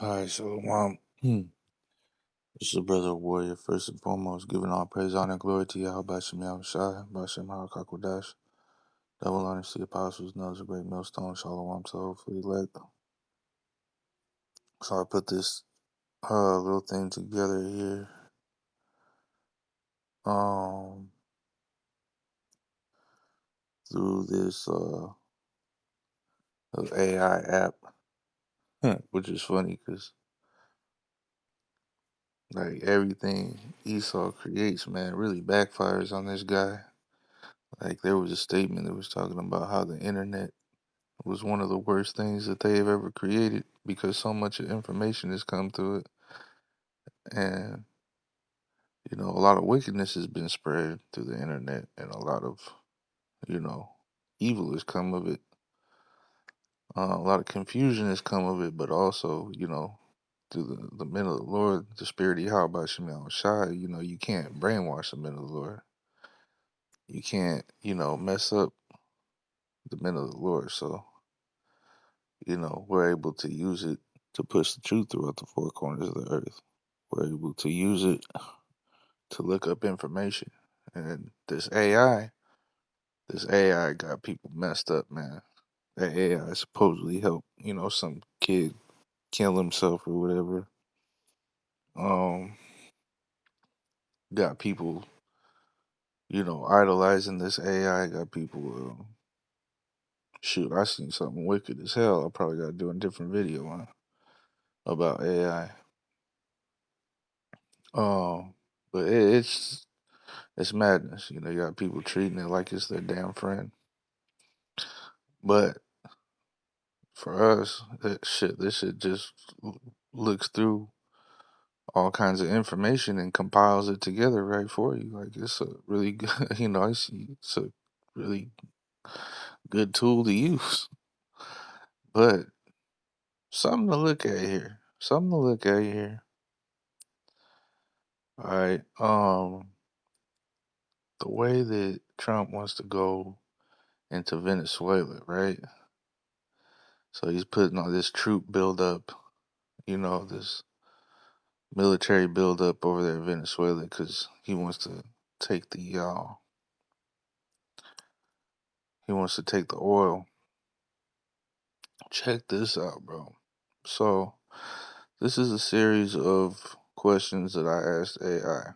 All right, so this is Brother Warrior. First and foremost, giving all praise, honor, and glory to Yahweh Bashem Shai, Bashem Harakakodash, double honor to the apostles, knows a great millstone, Shalom to hopefully elect. So I put this little thing together here. Through this AI app, which is funny because like everything Esau creates, man, really backfires on this guy. Like there was a statement that was talking about how the internet was one of the worst things that they've ever created because so much information has come through it, and a lot of wickedness has been spread through the internet, and a lot of you know evil has come of it. A lot of confusion has come of it, but also through the men of the Lord, the spirit of Yahweh Shemel Shai, you can't brainwash the men of the Lord. You can't mess up the men of the Lord. So we're able to use it to push the truth throughout the four corners of the earth. We're able to use it to look up information. And this AI got people messed up, man. That AI supposedly helped, some kid kill himself or whatever. Um, got people, idolizing this AI. Got people, shoot, I seen something wicked as hell. I probably got to do a different video on about AI. But it's madness. You got people treating it like it's their damn friend. But for us, this shit just looks through all kinds of information and compiles it together right for you. Like it's a really good, it's a really good tool to use. But something to look at here. Something to look at here. All right. The way that Trump wants to go into Venezuela, right? So he's putting all this troop buildup, this military buildup over there in Venezuela because he wants to take the oil. Check this out, bro. So this is a series of questions that I asked AI.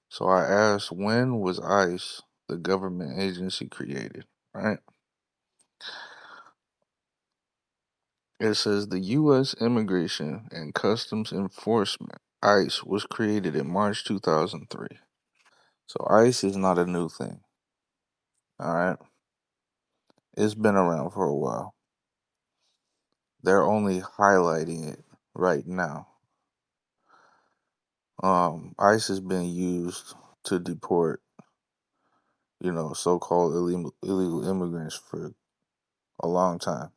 So I asked, when was ICE the government agency created? Right? It says the U.S. Immigration and Customs Enforcement, ICE, was created in March 2003. So ICE is not a new thing. All right. It's been around for a while. They're only highlighting it right now. ICE has been used to deport, so-called illegal immigrants for a long time.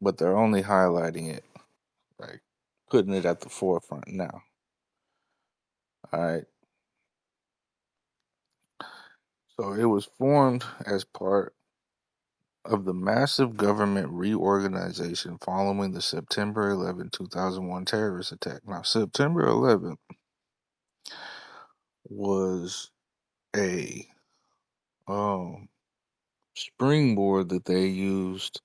But they're only highlighting it, like putting it at the forefront now. All right. So it was formed as part of the massive government reorganization following the September 11, 2001 terrorist attack. Now, September 11th was a springboard that they used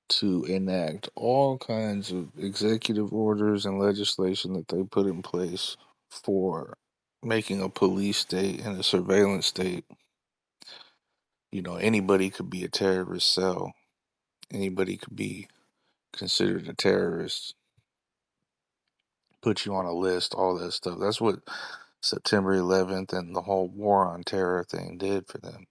to enact all kinds of executive orders and legislation that they put in place for making a police state and a surveillance state. Anybody could be a terrorist cell. Anybody could be considered a terrorist. Put you on a list, all that stuff. That's what September 11th and the whole war on terror thing did for them.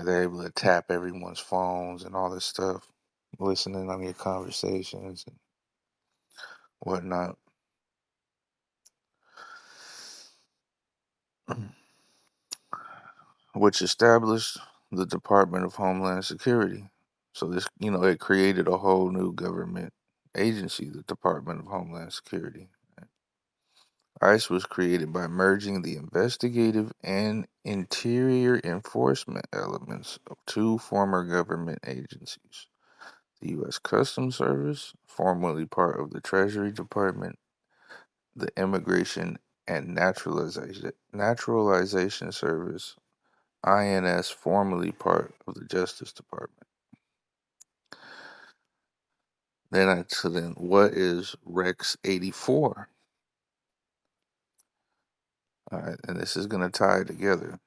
They're able to tap everyone's phones and all this stuff, listening on your conversations and whatnot. Which established the Department of Homeland Security. So this, it created a whole new government agency, the Department of Homeland Security. ICE was created by merging the investigative and interior enforcement elements of two former government agencies: the U.S. Customs Service, formerly part of the Treasury Department, the Immigration and Naturalization Service, INS, formerly part of the Justice Department. Then what is Rex 84? All right, and this is going to tie together.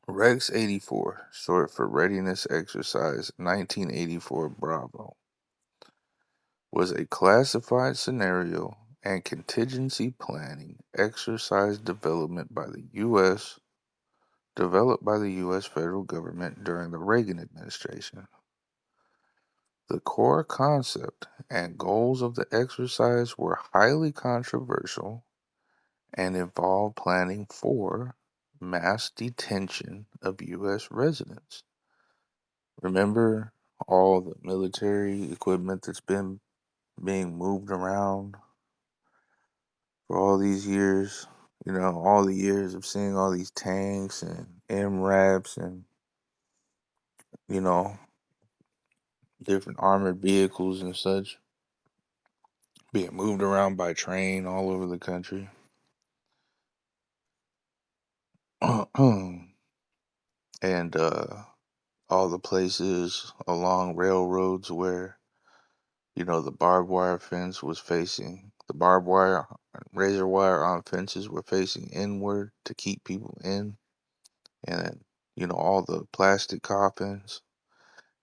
Rex 84, short for Readiness Exercise 1984 Bravo, was a classified scenario and contingency planning exercise developed by the U.S. federal government during the Reagan administration. The core concept and goals of the exercise were highly controversial and involved planning for mass detention of U.S. residents. Remember all the military equipment that's been being moved around for all these years? You know, all the years of seeing all these tanks and MRAPs and, you know, different armored vehicles and such being moved around by train all over the country. And all the places along railroads where, you know, the barbed wire fence was facing, the barbed wire, razor wire on fences were facing inward to keep people in. And then, you know, all the plastic coffins,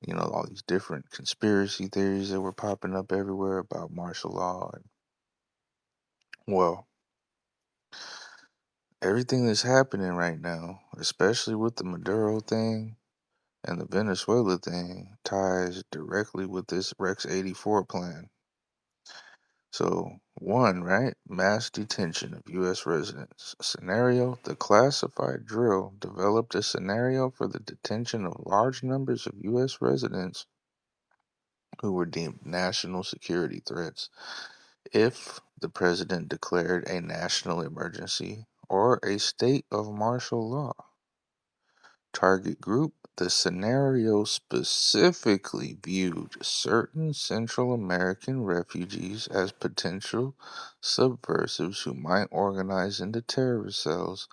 you know, all these different conspiracy theories that were popping up everywhere about martial law. And, well, everything that's happening right now, especially with the Maduro thing and the Venezuela thing, ties directly with this Rex 84 plan. So, one, right? Mass detention of U.S. residents. Scenario: the classified drill developed a scenario for the detention of large numbers of U.S. residents who were deemed national security threats if the president declared a national emergency or a state of martial law. Target group: the scenario specifically viewed certain Central American refugees as potential subversives who might organize into terrorist cells,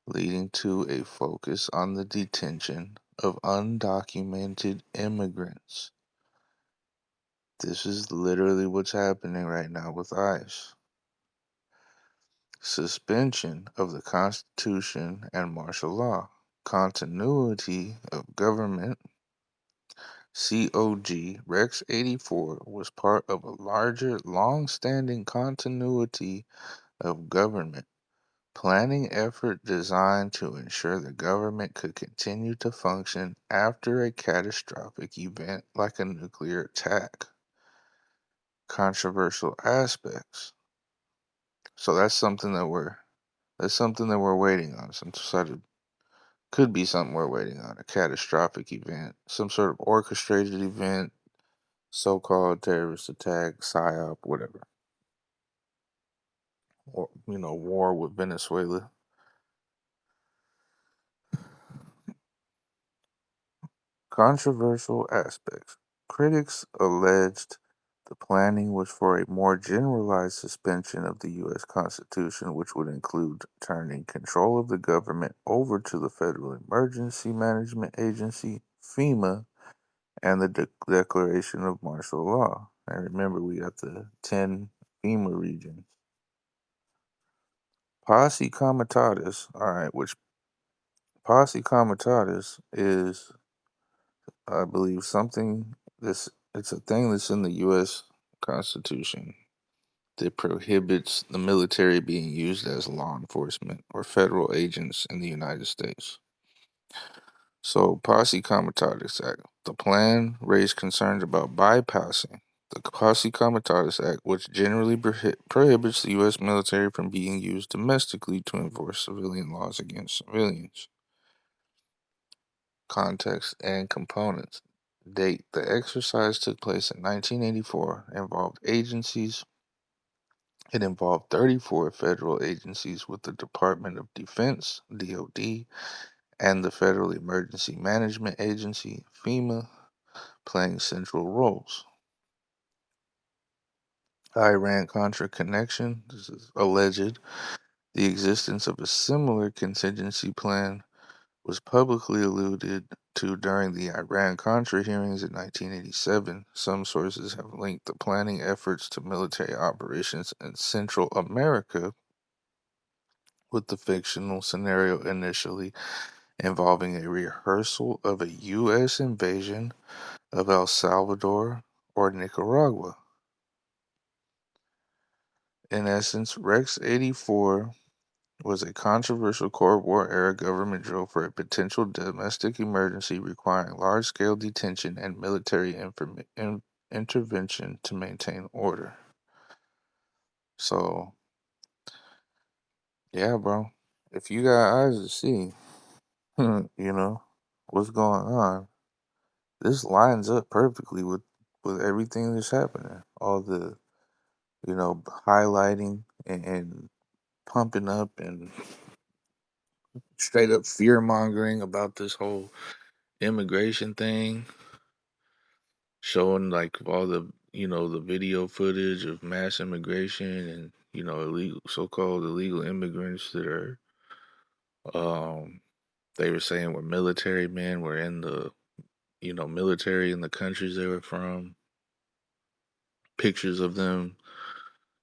leading to a focus on the detention of undocumented immigrants. This is literally what's happening right now with ICE. Suspension of the Constitution and martial law. Continuity of government. COG Rex 84 was part of a larger, long standing continuity of government planning effort designed to ensure the government could continue to function after a catastrophic event like a nuclear attack. Controversial aspects. So that's something that we're waiting on. Some sort of could be something we're waiting on. A catastrophic event, some sort of orchestrated event, so-called terrorist attack, psyop, whatever. Or, you know, war with Venezuela. Controversial aspects. Critics alleged the planning was for a more generalized suspension of the U.S. Constitution, which would include turning control of the government over to the Federal Emergency Management Agency, FEMA, and the declaration of martial law. And remember, we got the 10 FEMA regions. Posse Comitatus, all right, which Posse Comitatus is, I believe, something this it's a thing that's in the U.S. Constitution that prohibits the military being used as law enforcement or federal agents in the United States. So, Posse Comitatus Act. The plan raised concerns about bypassing the Posse Comitatus Act, which generally prohibits the U.S. military from being used domestically to enforce civilian laws against civilians. Context and components. Date: the exercise took place in 1984, involved agencies It involved 34 federal agencies with the Department of Defense, DoD, and the Federal Emergency Management Agency, FEMA, playing central roles. Iran-Contra connection, this is alleged. The existence of a similar contingency plan was publicly alluded to during the Iran-Contra hearings in 1987. Some sources have linked the planning efforts to military operations in Central America, with the fictional scenario initially involving a rehearsal of a U.S. invasion of El Salvador or Nicaragua. In essence, Rex 84 was a controversial Cold War era government drill for a potential domestic emergency requiring large scale detention and military intervention to maintain order. So, yeah, bro. If you got eyes to see, you know, what's going on, this lines up perfectly with everything that's happening. All the, highlighting and pumping up and straight up fear mongering about this whole immigration thing, showing like all the the video footage of mass immigration and illegal so-called illegal immigrants that are they were saying were military men, were in the military in the countries they were from, pictures of them,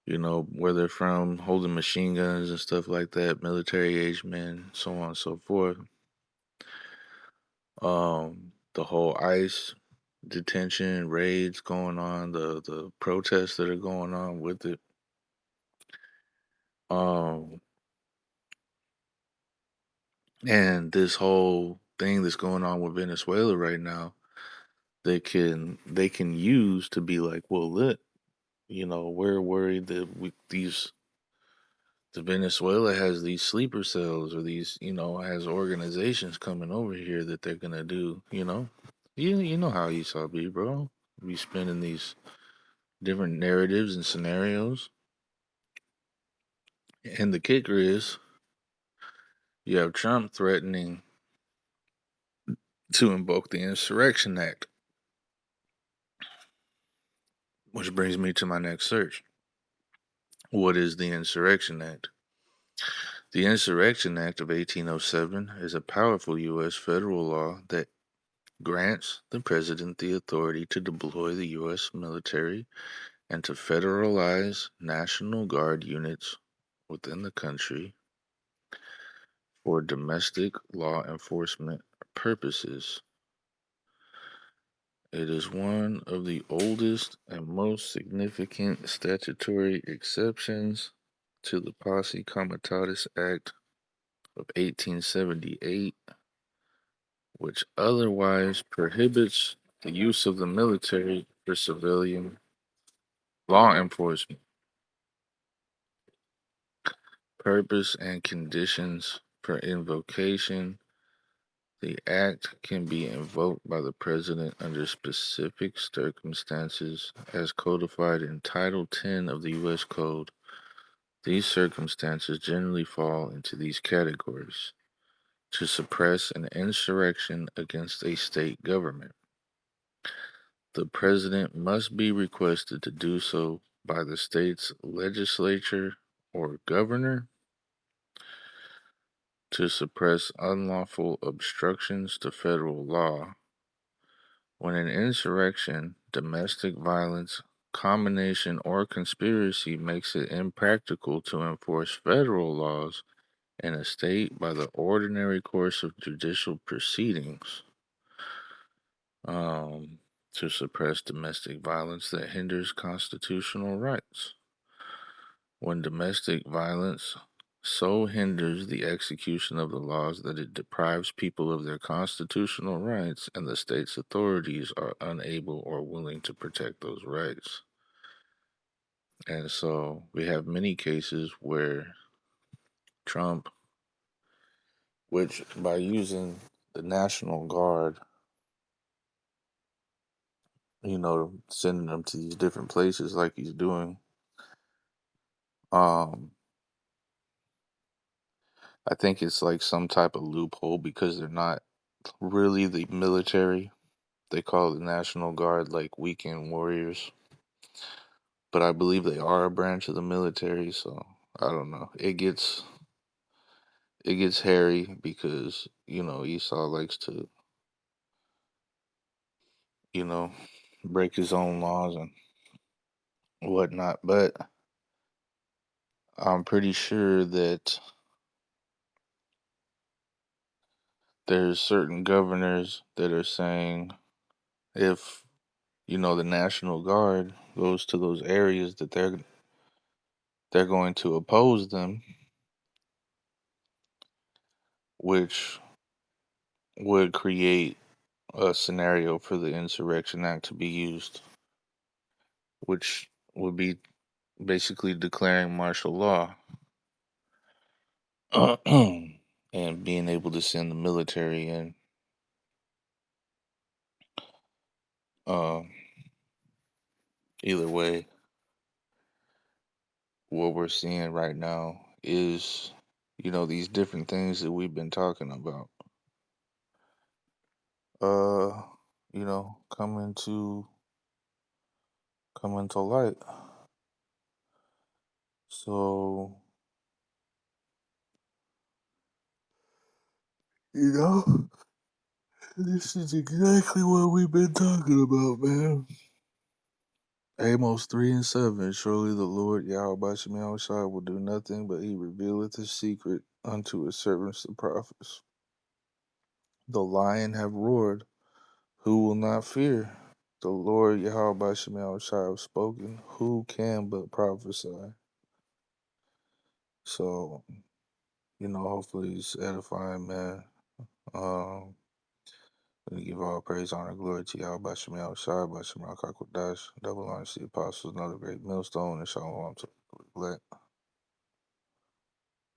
where they're from, holding machine guns and stuff like that, military age men, so on and so forth. The whole ICE detention raids going on, the protests that are going on with it. Um, and this whole thing that's going on with Venezuela right now, they can use to be like, well, look, we're worried that the Venezuela has these sleeper cells or these, has organizations coming over here that they're gonna do, you know how Esau be, bro. Be spinning these different narratives and scenarios. And the kicker is you have Trump threatening to invoke the Insurrection Act, which brings me to my next search. What is the Insurrection Act? The Insurrection Act of 1807 is a powerful U.S. federal law that grants the President the authority to deploy the U.S. military and to federalize National Guard units within the country for domestic law enforcement purposes. It is one of the oldest and most significant statutory exceptions to the Posse Comitatus Act of 1878, which otherwise prohibits the use of the military for civilian law enforcement. Purpose and conditions for invocation. The act can be invoked by the President under specific circumstances as codified in Title 10 of the U.S. Code. These circumstances generally fall into these categories: to suppress an insurrection against a state government. The President must be requested to do so by the state's legislature or governor. To suppress unlawful obstructions to federal law. When an insurrection, domestic violence, combination, or conspiracy makes it impractical to enforce federal laws in a state by the ordinary course of judicial proceedings. To suppress domestic violence that hinders constitutional rights. When domestic violence so hinders the execution of the laws that it deprives people of their constitutional rights and the state's authorities are unable or willing to protect those rights. And so we have many cases where Trump, which by using the National Guard, sending them to these different places like he's doing, Um, I think it's like some type of loophole because they're not really the military. They call it the National Guard, like weekend warriors. But I believe they are a branch of the military, so I don't know. It gets hairy because, Esau likes to, you know, break his own laws and whatnot. But I'm pretty sure that there's certain governors that are saying if, the National Guard goes to those areas that they're going to oppose them, which would create a scenario for the Insurrection Act to be used, which would be basically declaring martial law and being able to send the military in. Um, Either way, what we're seeing right now is, these different things that we've been talking about, uh, coming to light. So, you know, this is exactly what we've been talking about, man. Amos 3 and 7. Surely the Lord Yahweh Shai will do nothing, but he revealeth his secret unto his servants the prophets. The lion have roared, who will not fear? The Lord Yahweh Shai have spoken, who can but prophesy? So, hopefully it's edifying, man. We give all praise, honor, glory to Yahweh Bashim Shai, Bashim Rakakwadash, double honor to the apostles, another great millstone, and shalom to the elect.